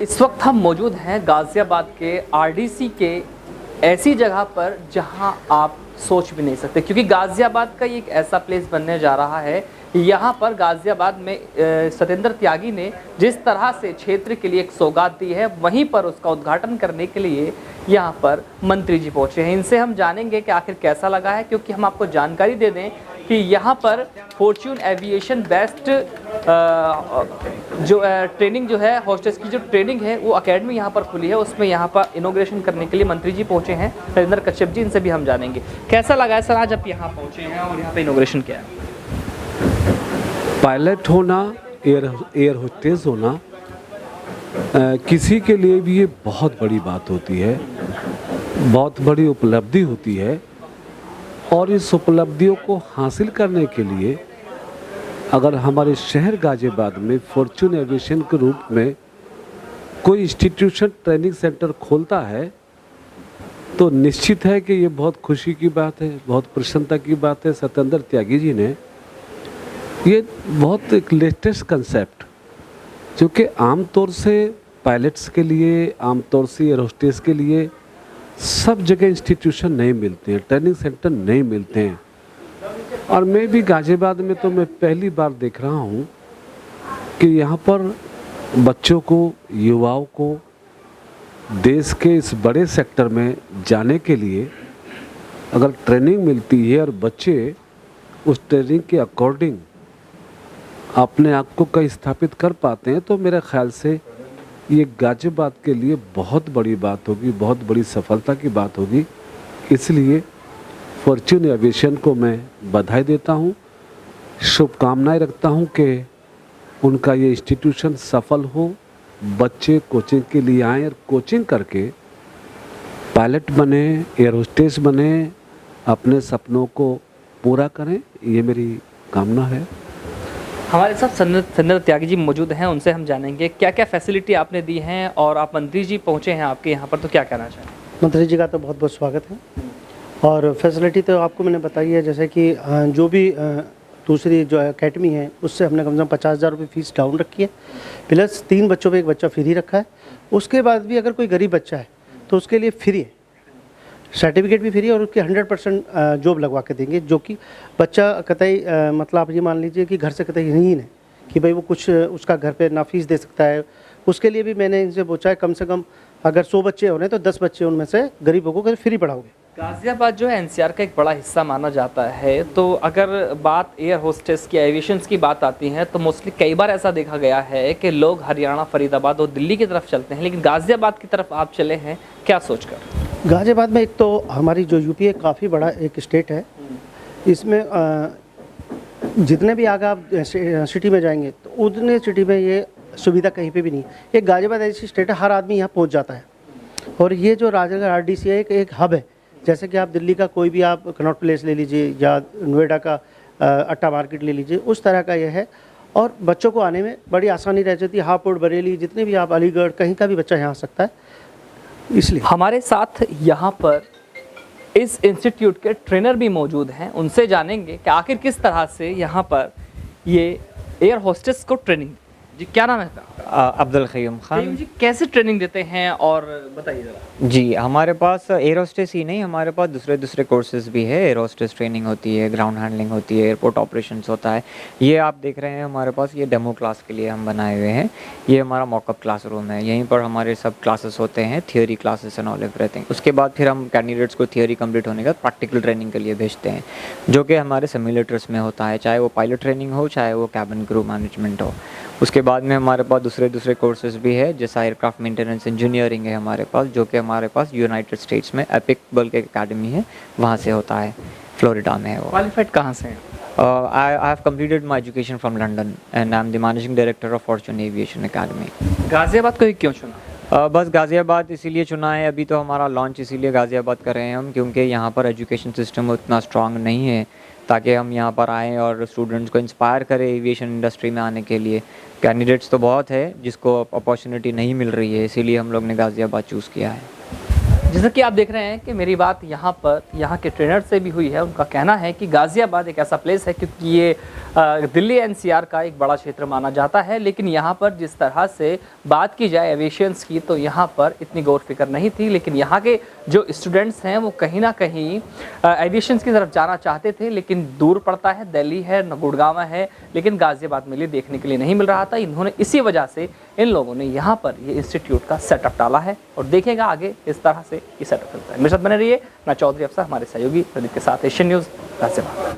इस वक्त हम मौजूद हैं गाज़ियाबाद के आरडीसी के ऐसी जगह पर जहां आप सोच भी नहीं सकते, क्योंकि गाज़ियाबाद का ये एक ऐसा प्लेस बनने जा रहा है। यहाँ पर गाज़ियाबाद में सत्येंद्र त्यागी ने जिस तरह से क्षेत्र के लिए एक सौगात दी है, वहीं पर उसका उद्घाटन करने के लिए यहाँ पर मंत्री जी पहुँचे हैं। इनसे हम जानेंगे कि आखिर कैसा लगा है, क्योंकि हम आपको जानकारी दे दें कि यहाँ पर फॉर्च्यून एविएशन बेस्ट जो ट्रेनिंग जो है, होस्टेस की जो ट्रेनिंग है, वो एकेडमी यहाँ पर खुली है। उसमें यहाँ पर इनॉग्रेशन करने के लिए मंत्री जी पहुँचे हैं, नरेंद्र कश्यप जी। इनसे भी हम जानेंगे कैसा लगा है सर आज आप यहाँ पहुँचे हैं और यहाँ पे इनॉग्रेशन किया है। पायलट होना, एयर होस्टेस होना किसी के लिए भी ये बहुत बड़ी बात होती है, बहुत बड़ी उपलब्धि होती है। और इस उपलब्धियों को हासिल करने के लिए अगर हमारे शहर गाज़ियाबाद में फॉर्च्यून एविएशन के रूप में कोई इंस्टीट्यूशन ट्रेनिंग सेंटर खोलता है तो निश्चित है कि ये बहुत खुशी की बात है, बहुत प्रसन्नता की बात है। सत्येंद्र त्यागी जी ने ये बहुत एक लेटेस्ट कंसेप्ट, जो कि आमतौर से पायलट्स के लिए, आमतौर से एयर होस्टेस के लिए सब जगह इंस्टीट्यूशन नहीं मिलते हैं, ट्रेनिंग सेंटर नहीं मिलते हैं। और मैं भी गाज़ियाबाद में तो मैं पहली बार देख रहा हूँ कि यहाँ पर बच्चों को, युवाओं को देश के इस बड़े सेक्टर में जाने के लिए अगर ट्रेनिंग मिलती है और बच्चे उस ट्रेनिंग के अकॉर्डिंग अपने आप को कहीं स्थापित कर पाते हैं, तो मेरे ख्याल से ये गाज़ियाबाद के लिए बहुत बड़ी बात होगी, बहुत बड़ी सफलता की बात होगी। इसलिए फॉर्च्यून एविएशन को मैं बधाई देता हूँ, शुभकामनाएं रखता हूँ कि उनका ये इंस्टीट्यूशन सफल हो, बच्चे कोचिंग के लिए आएँ और कोचिंग करके पायलट बने, एयर होस्टेस बने, अपने सपनों को पूरा करें, ये मेरी कामना है। हमारे साथ सत्येंद्र त्यागी जी मौजूद हैं, उनसे हम जानेंगे क्या क्या फैसिलिटी आपने दी हैं और आप मंत्री जी पहुंचे हैं आपके यहाँ पर, तो क्या कहना चाहें। मंत्री जी का तो बहुत बहुत स्वागत है। और फैसिलिटी तो आपको मैंने बताई है, जैसे कि जो भी दूसरी जो एकेडमी है उससे हमने कम से कम 50,000 रुपये फ़ीस डाउन रखी है, प्लस 3 बच्चों पे 1 बच्चा फ्री रखा है। उसके बाद भी अगर कोई गरीब बच्चा है तो उसके लिए फ्री है, सर्टिफिकेट भी फ्री है और उसके 100% जॉब लगवा के देंगे, जो कि बच्चा कतई मतलब आप ये मान लीजिए कि घर से कतई नहीं है कि भाई वो कुछ उसका घर पे ना फीस दे सकता है। उसके लिए भी मैंने इनसे पूछा है, कम से कम अगर 100 बच्चे होने तो 10 बच्चे उनमें से गरीबों को फ्री पढ़ाओगे। गाज़ियाबाद जो है एनसीआर का एक बड़ा हिस्सा माना जाता है, तो अगर बात एयर होस्टेस की, एविएशन की बात आती है तो मोस्टली कई बार ऐसा देखा गया है कि लोग हरियाणा, फरीदाबाद और दिल्ली की तरफ चलते हैं, लेकिन गाज़ियाबाद की तरफ आप चले हैं, क्या सोचकर? गाज़ियाबाद में एक तो हमारी जो यूपी है काफ़ी बड़ा एक स्टेट है, इसमें जितने भी आगे आप सिटी में जाएंगे तो उतने सिटी में ये सुविधा कहीं पे भी नहीं है। एक गाज़ियाबाद ऐसी स्टेट है, हर आदमी यहाँ पहुँच जाता है। और ये जो राजनगर आरडीसी है एक हब है, जैसे कि आप दिल्ली का कोई भी आप कनॉट प्लेस ले लीजिए या नोएडा का अट्टा मार्केट ले लीजिए, उस तरह का यह है। और बच्चों को आने में बड़ी आसानी रह जाती है, हापुड़, बरेली, जितने भी आप, अलीगढ़, कहीं का भी बच्चा यहाँ आ सकता है। इसलिए हमारे साथ यहाँ पर इस इंस्टीट्यूट के ट्रेनर भी मौजूद हैं, उनसे जानेंगे कि आखिर किस तरह से यहाँ पर ये एयर होस्टेस को ट्रेनिंग। जी क्या नाम है आपका? अब्दुल क़य्यूम खान जी। कैसे ट्रेनिंग देते हैं और बताइए ज़रा। जी, हमारे पास एयर होस्टेस ही नहीं, हमारे पास दूसरे कोर्सेज भी है। एयर होस्टेस ट्रेनिंग होती है, ग्राउंड हैंडलिंग होती है, एयरपोर्ट ऑपरेशंस होता है। ये आप देख रहे हैं हमारे पास, ये डेमो क्लास के लिए हम बनाए हुए हैं। ये हमारा मॉकअप क्लासरूम है, यहीं पर हमारे सब क्लासेस होते हैं, theory classes and all everything. उसके बाद फिर हम कैंडिडेट्स को थियोरी कंप्लीट होने के बाद प्रैक्टिकल ट्रेनिंग के लिए भेजते हैं, जो कि हमारे सिमुलेटर्स में होता है, चाहे वो पायलट ट्रेनिंग हो, चाहे वो कैबिन क्रू मैनेजमेंट हो। उसके बाद में हमारे पास दूसरे कोर्सेज भी है, जैसा एयरक्राफ्ट मेंटेनेंस इंजीनियरिंग है हमारे पास, जो कि हमारे पास यूनाइटेड स्टेट्स में एपिक बल्क एकेडमी है, वहाँ से होता है, फ्लोरिडा में है वो। क्वालिफाइड कहाँ से हैं? I have completed my education from London and I'm the managing director of Fortune Aviation Academy. Ghaziabad को ही क्यों चुना? बस गाज़ियाबाद इसीलिए चुना है, अभी तो हमारा लॉन्च इसीलिए गाज़ियाबाद कर रहे हैं हम, क्योंकि यहाँ पर एजुकेशन सिस्टम उतना स्ट्रांग नहीं है, ताकि हम यहाँ पर आएँ और स्टूडेंट्स को इंस्पायर करें एविएशन इंडस्ट्री में आने के लिए। कैंडिडेट्स तो बहुत है जिसको अपॉर्चुनिटी नहीं मिल रही है, इसीलिए हम लोग ने गाज़ियाबाद चूज़ किया है। जैसा कि आप देख रहे हैं कि मेरी बात यहाँ के ट्रेनर से भी हुई है। उनका कहना है कि गाज़ियाबाद एक ऐसा प्लेस है क्योंकि ये दिल्ली एनसीआर का एक बड़ा क्षेत्र माना जाता है, लेकिन यहाँ पर जिस तरह से बात की जाए एविएशंस की तो यहाँ पर इतनी गौर फिक्र नहीं थी। लेकिन यहाँ के जो स्टूडेंट्स हैं वो कहीं ना कहीं एविएशंस की तरफ जाना चाहते थे, लेकिन दूर पड़ता है, दिल्ली है, गुड़गांव है, लेकिन गाज़ियाबाद में देखने के लिए नहीं मिल रहा था। इन्होंने इसी वजह से इन लोगों ने यहाँ पर ये इंस्टीट्यूट का सेटअप डाला है और देखेगा आगे इस तरह से ये सेटअप चलता है। मेरे साथ बने रहिए, मैं चौधरी अफसर, हमारे सहयोगी प्रदीप के साथ, एशियन न्यूज़ गाज़ियाबाद।